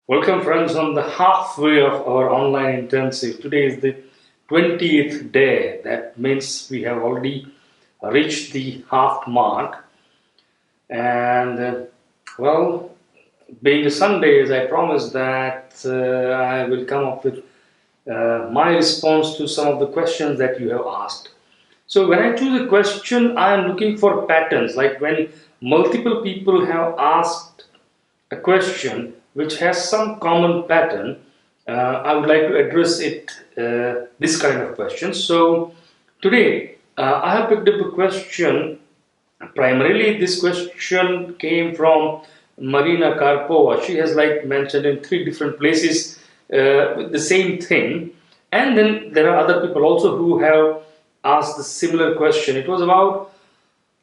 Welcome, friends, on the halfway of our online intensive. Today is the 20th day. That means we have already reached the half mark. And well, being a Sunday, as I promised, that I will come up with my response to some of the questions that you have asked. So, when I choose a question, I am looking for patterns, like when multiple people have asked a question which has some common pattern, I would like to address it, this kind of question. So today I have picked up a question. Primarily, this question came from Marina Karpova. She has like mentioned in three different places the same thing, and then there are other people also who have asked the similar question. It was about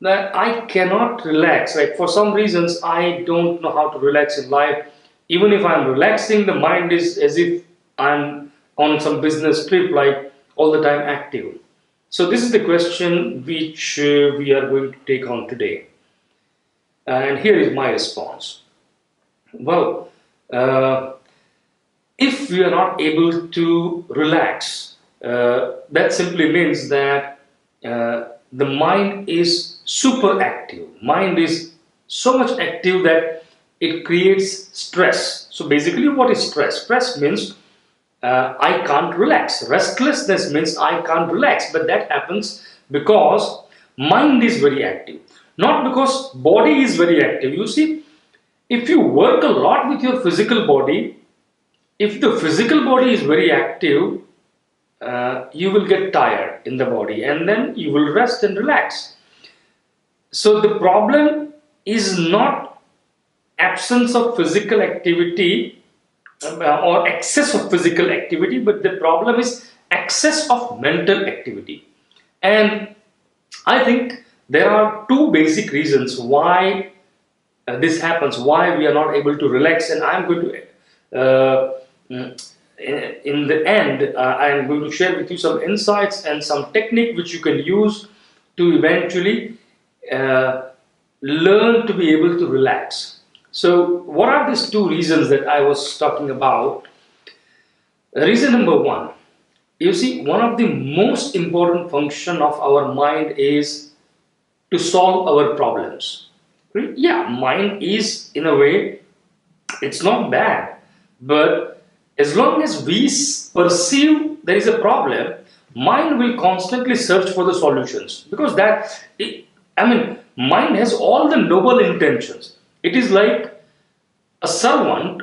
that I cannot relax. Like for some reasons, I don't know how to relax in life. Even if I'm relaxing, the mind is as if I'm on some business trip, like all the time active. So this is the question which we are going to take on today, and here is my response. Well, uh, if we are not able to relax, that simply means that the mind is super active. Mind is so much active that it creates stress. So basically, what is stress? Stress means I can't relax. Restlessness means I can't relax. But that happens because mind is very active, not because body is very active. You see, if you work a lot with your physical body, if the physical body is very active, you will get tired in the body and then you will rest and relax. So the problem is not absence of physical activity or excess of physical activity, but the problem is excess of mental activity. And I think there are two basic reasons why this happens, why we are not able to relax. And I'm going to in the end, I'm going to share with you some insights and some technique which you can use to eventually uh, learn to be able to relax. So, what are these two reasons that I was talking about? Reason number one, you see, one of the most important function of our mind is to solve our problems. Right? Yeah, mind is in a way, it's not bad, but as long as we perceive there is a problem, mind will constantly search for the solutions, because I mean, mind has all the noble intentions. It is like a servant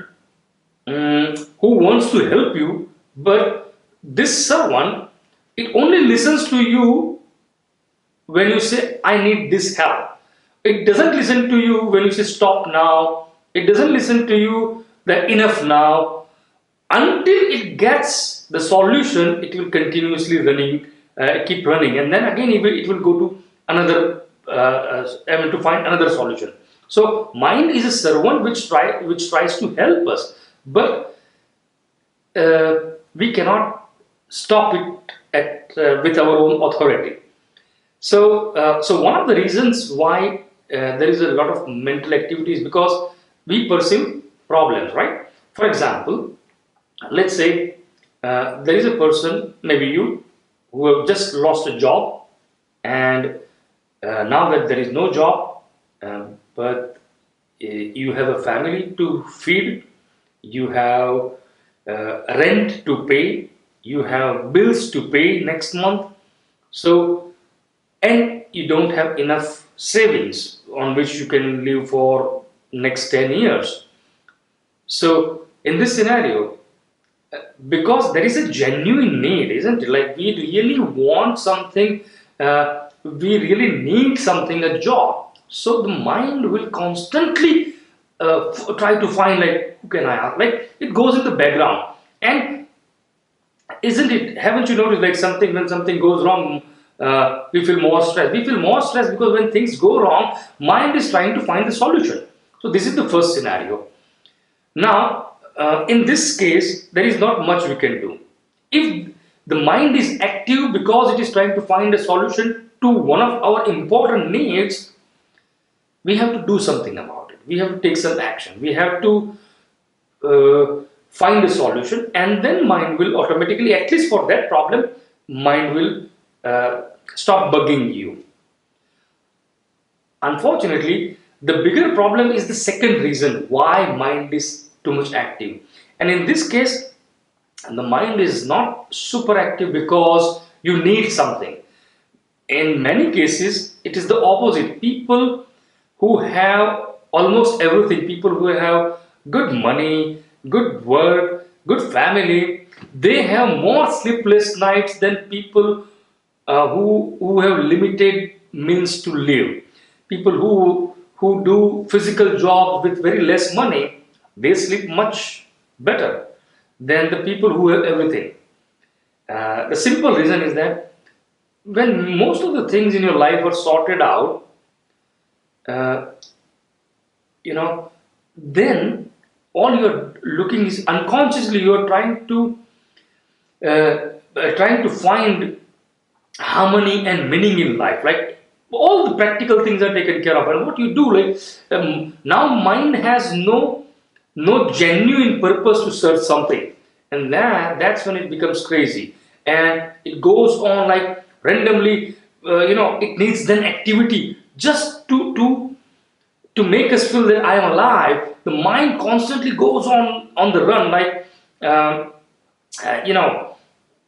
who wants to help you, but this servant, it only listens to you when you say, I need this help. It doesn't listen to you when you say, stop now. It doesn't listen to you that enough now. Until it gets the solution, it will continuously keep running. And then again, it will go to another, to find another solution. So, mind is a servant which tries to help us. But we cannot stop it with our own authority. So one of the reasons why there is a lot of mental activity is because we perceive problems, right? For example, let's say there is a person, maybe you, who have just lost a job, and now that there is no job, but you have a family to feed, you have rent to pay, you have bills to pay next month, so and you don't have enough savings on which you can live for next 10 years. So in this scenario, because there is a genuine need, isn't it? Like we really want something, we really need something, a job. So the mind will constantly try to find, like, who can I ask? Like it goes in the background. And isn't it, haven't you noticed, like something, when something goes wrong, we feel more stressed. We feel more stressed because when things go wrong, mind is trying to find the solution. So this is the first scenario. Now, in this case, there is not much we can do. If the mind is active because it is trying to find a solution to one of our important needs, we have to do something about it. We have to take some action. We have to find a solution, and then mind will automatically, at least for that problem, mind will stop bugging you. Unfortunately, the bigger problem is the second reason why mind is too much active. And in this case, the mind is not super active because you need something. In many cases, it is the opposite. People who have almost everything, people who have good money, good work, good family, they have more sleepless nights than people who have limited means to live. People who do physical jobs with very less money, they sleep much better than the people who have everything. The simple reason is that when most of the things in your life are sorted out, uh, then all you're looking is unconsciously you're trying to find harmony and meaning in life. Like all the practical things are taken care of, and what you do, like now mind has no genuine purpose to search something, and that's when it becomes crazy, and it goes on like randomly. It needs then activity just to make us feel that I am alive. The mind constantly goes on the run, like um, uh, you know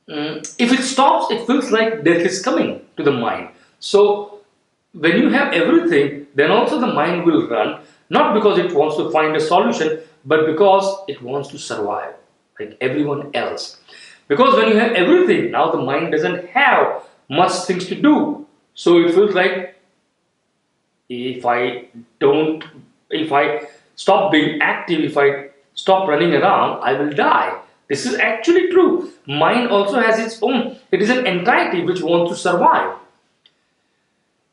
if it stops, it feels like death is coming to the mind. So when you have everything, then also the mind will run, not because it wants to find a solution, but because it wants to survive like everyone else. Because when you have everything, now the mind doesn't have much things to do. So it feels like if I don't, if I stop being active, if I stop running around, I will die. This is actually true. Mind also has its own, it is an entity which wants to survive.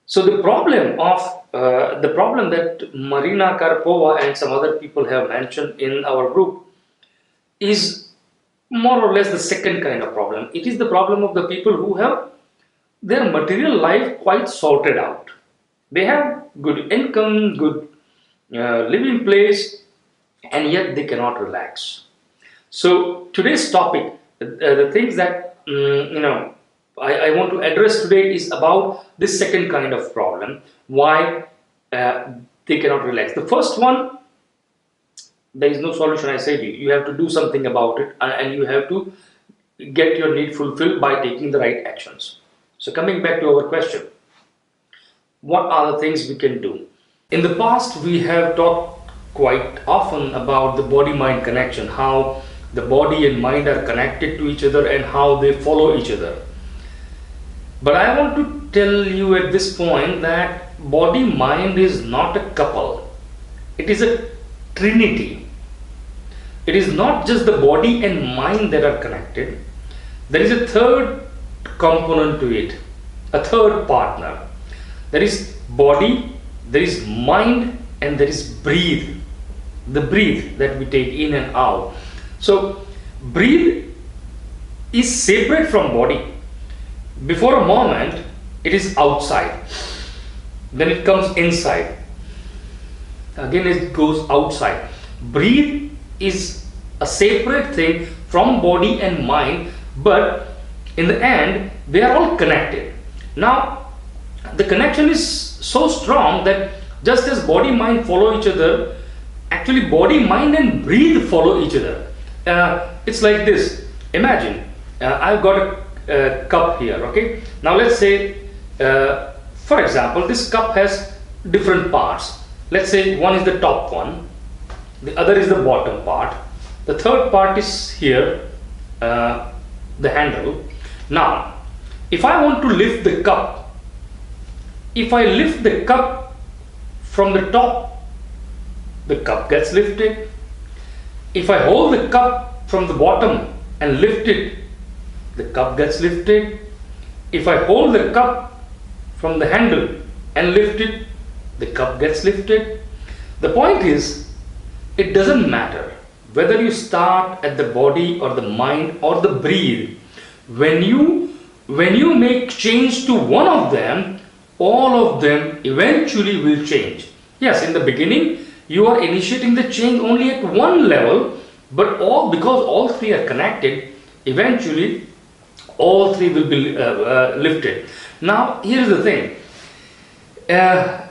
So the problem that Marina Karpova and some other people have mentioned in our group is more or less the second kind of problem. It is the problem of the people who have their material life quite sorted out. They have good income, good living place, and yet they cannot relax. So today's topic, the things that I want to address today is about this second kind of problem. Why they cannot relax. The first one, there is no solution. I say to you, you have to do something about it, and you have to get your need fulfilled by taking the right actions. So coming back to our question, what are the things we can do? In the past, we have talked quite often about the body-mind connection, how the body and mind are connected to each other and how they follow each other. But I want to tell you at this point that body-mind is not a couple. It is a trinity. It is not just the body and mind that are connected. There is a third component to it, a third partner. There is body, there is mind, and there is breathe. The breathe that we take in and out. So breathe is separate from body. Before a moment, it is outside. Then it comes inside. Again, it goes outside. Breathe is a separate thing from body and mind, but in the end, they are all connected. Now, the connection is so strong that just as body mind follow each other, actually body, mind, and breathe follow each other. It's like this. Imagine I've got a cup here. Okay. Now let's say, for example, this cup has different parts. Let's say one is the top one, the other is the bottom part, the third part is here, the handle. Now, if I want to lift the cup, if I lift the cup from the top, the cup gets lifted. If I hold the cup from the bottom and lift it, the cup gets lifted. If I hold the cup from the handle and lift it, the cup gets lifted. The point is, it doesn't matter whether you start at the body or the mind or the breathe. When you make change to one of them, all of them eventually will change. Yes, in the beginning, you are initiating the change only at one level, But because all three are connected, eventually all three will be lifted. Now here's the thing, uh,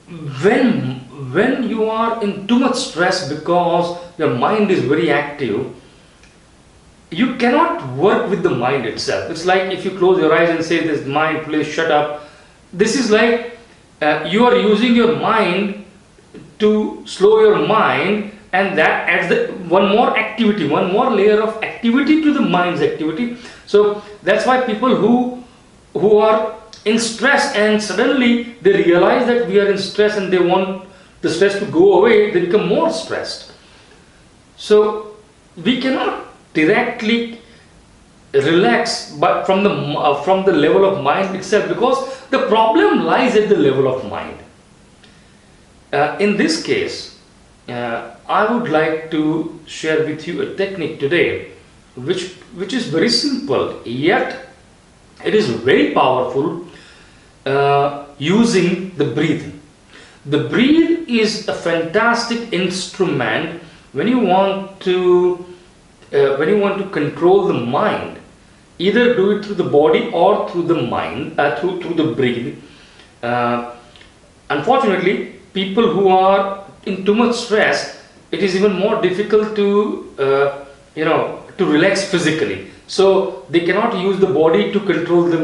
when you are in too much stress because your mind is very active, you cannot work with the mind itself. It's like if you close your eyes and say, this mind, please shut up. This is like you are using your mind to slow your mind, and that adds one more activity, one more layer of activity to the mind's activity. So that's why people who are in stress and suddenly they realize that we are in stress and they want the stress to go away, they become more stressed. So we cannot directly relax but from the level of mind itself, because the problem lies at the level of mind. In this case, I would like to share with you a technique today which is very simple, yet it is very powerful, using the breathing. The breath is a fantastic instrument when you want to control the mind. Either do it through the body or through the mind, through the breathing. Unfortunately, people who are in too much stress, it is even more difficult to to relax physically. So they cannot use the body to control the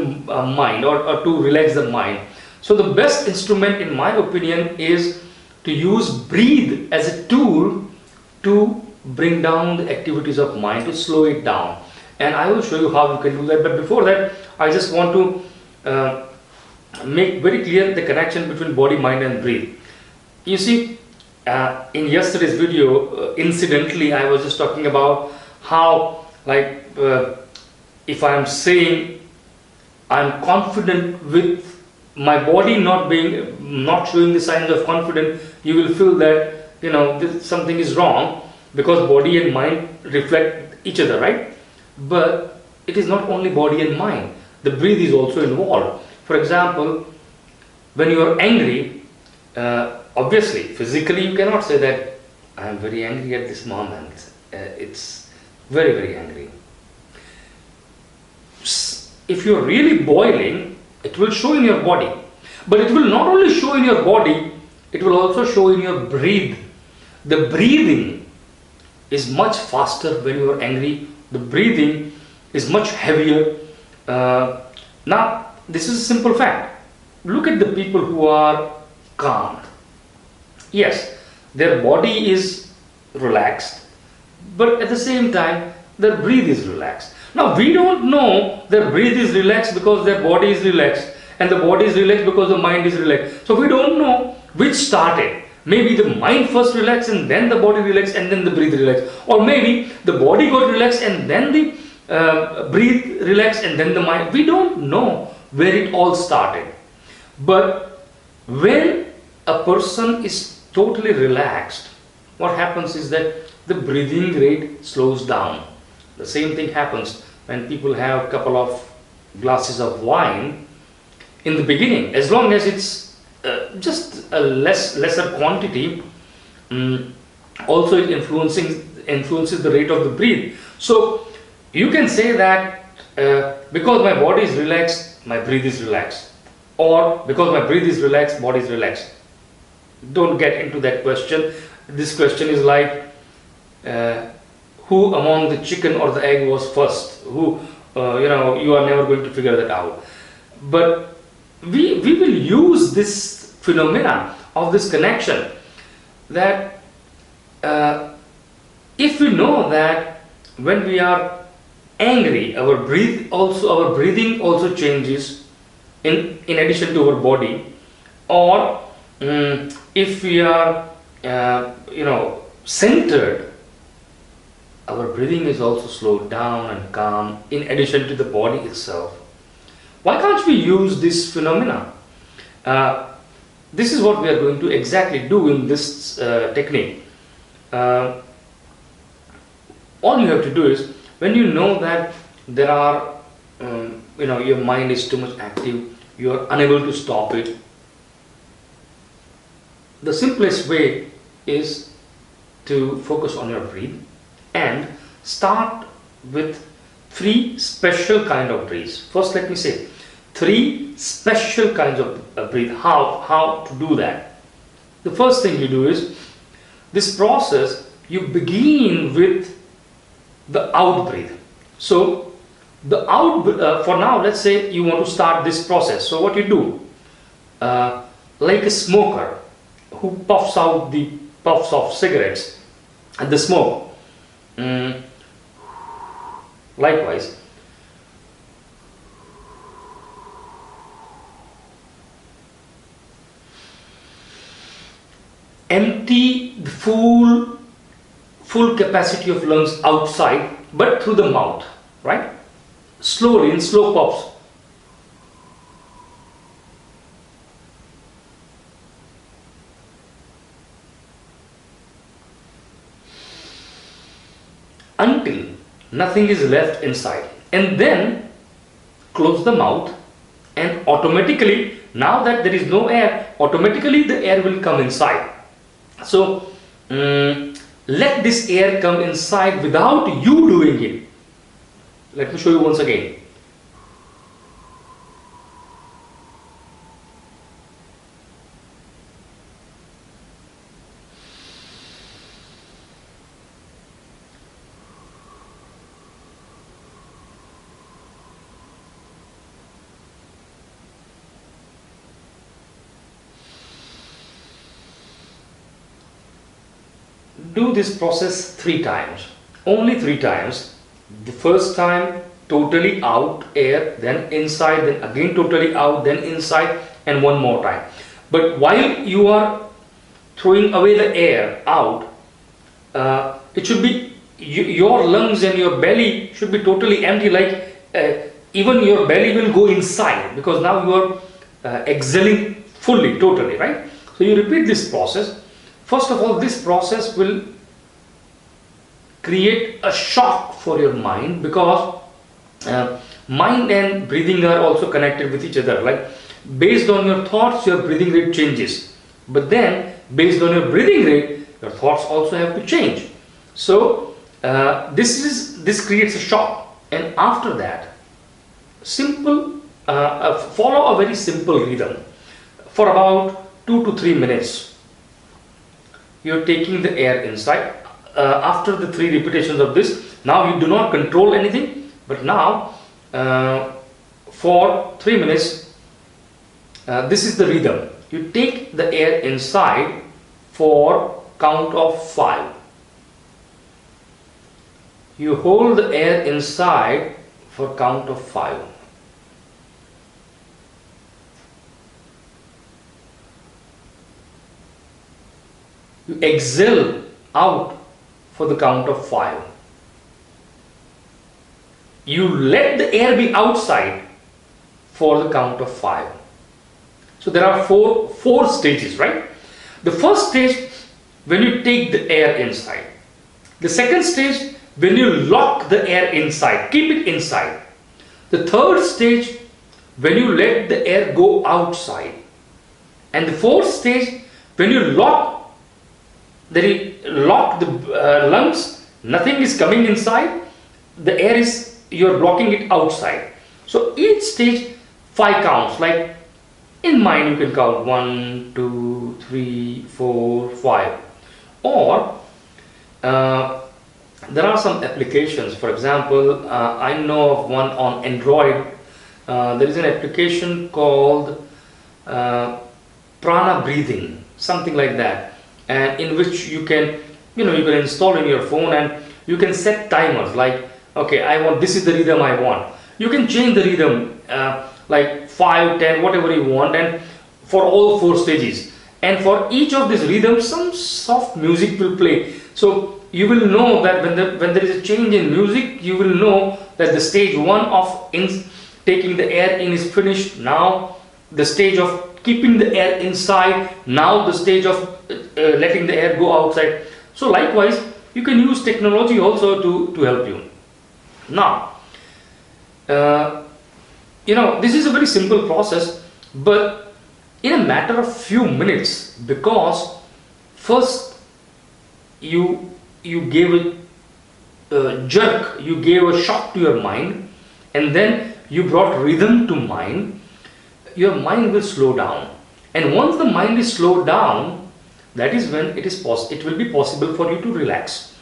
mind, or to relax the mind. So the best instrument, in my opinion, is to use breathe as a tool to bring down the activities of mind, to slow it down. And I will show you how you can do that. But before that, I just want to make very clear the connection between body, mind and breathe. You see, in yesterday's video, incidentally, I was just talking about how, like, if I am saying I'm confident with my body not showing the signs of confidence, you will feel that something is wrong, because body and mind reflect each other, right? But it is not only body and mind. The breath is also involved. For example, when you are angry, obviously, physically you cannot say that I am very angry at this moment. It's very, very angry. If you are really boiling, it will show in your body. But it will not only show in your body, it will also show in your breath. The breathing is much faster when you are angry. The breathing is much heavier. Now, this is a simple fact. Look at the people who are calm. Yes, their body is relaxed, but at the same time, their breath is relaxed. Now, we don't know their breath is relaxed because their body is relaxed, and the body is relaxed because the mind is relaxed. So we don't know which started. Maybe the mind first relaxed and then the body relaxed and then the breath relaxed. Or maybe the body got relaxed and then the breath relaxed and then the mind. We don't know where it all started. But when a person is totally relaxed, what happens is that the breathing rate slows down. The same thing happens when people have a couple of glasses of wine in the beginning. As long as it's just a lesser quantity, also it influences the rate of the breath. So you can say that because my body is relaxed, my breath is relaxed, or because my breath is relaxed, body is relaxed. Don't get into that question. This question is like, who among the chicken or the egg was first? Who, you are never going to figure that out. But we will use this phenomena of this connection, that if we know that when we are angry, our breathing also changes in addition to our body, or if we are centered, our breathing is also slowed down and calm in addition to the body itself. Why can't we use this phenomena? This is what we are going to exactly do in this technique. All you have to do is, when you know that there are, your mind is too much active, you are unable to stop it, the simplest way is to focus on your breath and start with three special kind of breaths. First, let me say three special kinds of breathe. How to do that? The first thing you do is this process. You begin with the out breathe. So the out for now, let's say you want to start this process. So what you do, like a smoker who puffs out the puffs of cigarettes and the smoke. Likewise, empty the full capacity of lungs outside, but through the mouth, right? Slowly, in slow puffs. Until nothing is left inside, and then close the mouth, and automatically, now that there is no air, automatically the air will come inside. So let this air come inside without you doing it. Let me show you once again. Do this process 3 times, only 3 times. The first time totally out air, then inside, then again totally out, then inside, and one more time. But while you are throwing away the air out, it should be your lungs and your belly should be totally empty, like even your belly will go inside, because now you are exhaling fully, totally, right? So you repeat this process. First of all, this process will create a shock for your mind, because mind and breathing are also connected with each other. Like, based on your thoughts, your breathing rate changes. But then, based on your breathing rate, your thoughts also have to change. So this creates a shock, and after that, follow a very simple rhythm for about 2 to 3 minutes. You're taking the air inside. After the 3 repetitions of this, now you do not control anything, but now for 3 minutes, this is the rhythm. You take the air inside for count of 5. You hold the air inside for count of 5. You exhale out for the count of 5. You let the air be outside for the count of 5. So there are four stages, right? The first stage, when you take the air inside. The second stage, when you lock the air inside, keep it inside. The third stage, when you let the air go outside. And the fourth stage, when you lock the lungs, nothing is coming inside, the air is, you're blocking it outside. So each stage 5 counts, like in mind you can count 1, 2, 3, 4, 5. Or there are some applications. For example, I know of one on Android. There is an application called Prana Breathing, something like that, and in which you can install in your phone, and you can set timers, like, okay, I want, this is the rhythm I want. You can change the rhythm like 5, 10, whatever you want, and for all 4 stages. And for each of these rhythms, some soft music will play. So you will know that when there is a change in music, you will know that the stage 1 of taking the air in is finished. Now the stage of keeping the air inside, now the stage of letting the air go outside. So likewise, you can use technology also to help you. Now, this is a very simple process, but in a matter of few minutes, because first you gave it jerk, you gave a shock to your mind, and then you brought rhythm to mind, your mind will slow down. And once the mind is slowed down, that is when it will be possible for you to relax.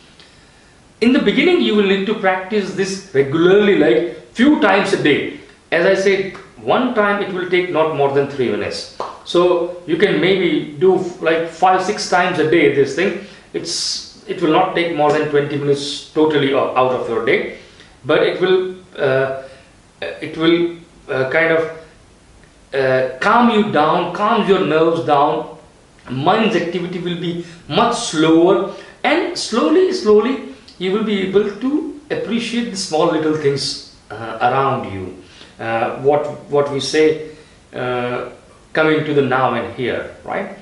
In the beginning, you will need to practice this regularly, like few times a day. As I said, one time it will take not more than 3 minutes. So you can maybe do like 5-6 times a day this thing. It will not take more than 20 minutes totally out of your day, but it will kind of calm you down, calms your nerves down. Mind's activity will be much slower, and slowly you will be able to appreciate the small little things around you. What we say, coming to the now and here, right?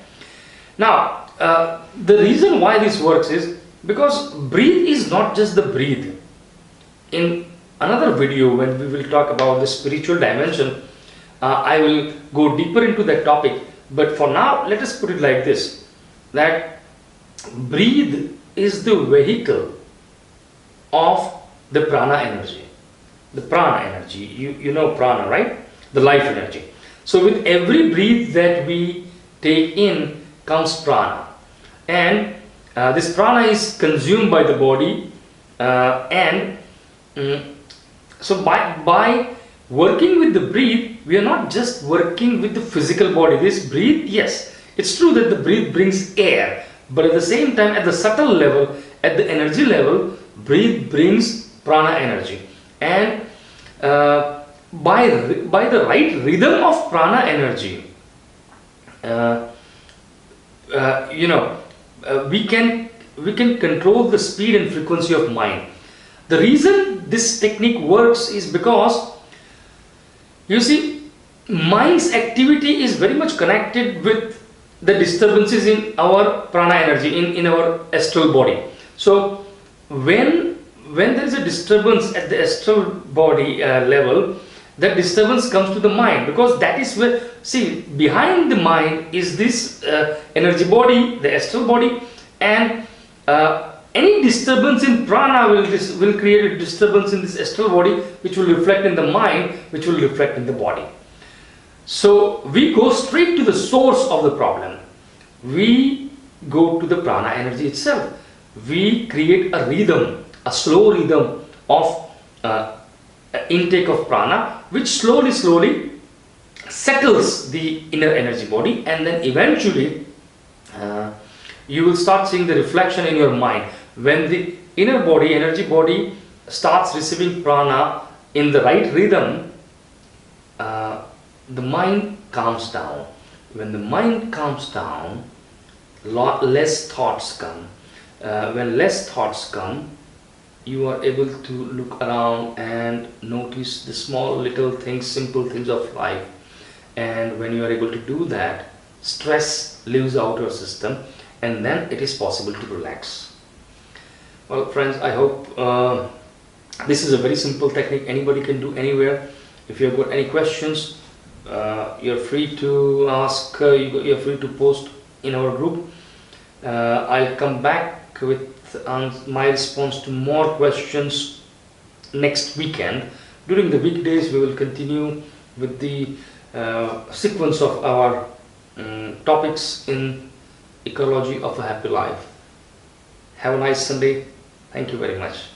Now, the reason why this works is because breathe is not just the breathe. In another video, when we will talk about the spiritual dimension, I will go deeper into that topic. But for now, let us put it like this, that breathe is the vehicle of the prana energy. The prana energy, you know prana, right? The life energy. So with every breath that we take in comes prana, and this prana is consumed by the body, so by working with the breath, we are not just working with the physical body. This breath, yes, it's true that the breath brings air, but at the same time, at the subtle level, at the energy level, breath brings prana energy. And by the right rhythm of prana energy, we can control the speed and frequency of mind. The reason this technique works is because, you see, mind's activity is very much connected with the disturbances in our prana energy, in our astral body. So when there is a disturbance at the astral body level, that disturbance comes to the mind, because that is where, see, behind the mind is this energy body, the astral body, and any disturbance in prana will create a disturbance in this astral body, which will reflect in the mind, which will reflect in the body. So we go straight to the source of the problem. We go to the prana energy itself. We create a rhythm, a slow rhythm of intake of prana, which slowly settles the inner energy body, and then eventually you will start seeing the reflection in your mind. When the inner body, energy body, starts receiving prana in the right rhythm, the mind calms down. When the mind calms down, less thoughts come. When less thoughts come, you are able to look around and notice the small little things, simple things of life. And when you are able to do that, stress leaves out your system, and then it is possible to relax. Well, friends, I hope this is a very simple technique anybody can do anywhere. If you have got any questions, you're free to ask, you're free to post in our group. I'll come back with my response to more questions next weekend. During the weekdays, we will continue with the sequence of our topics in Ecology of a Happy Life. Have a nice Sunday. Thank you very much.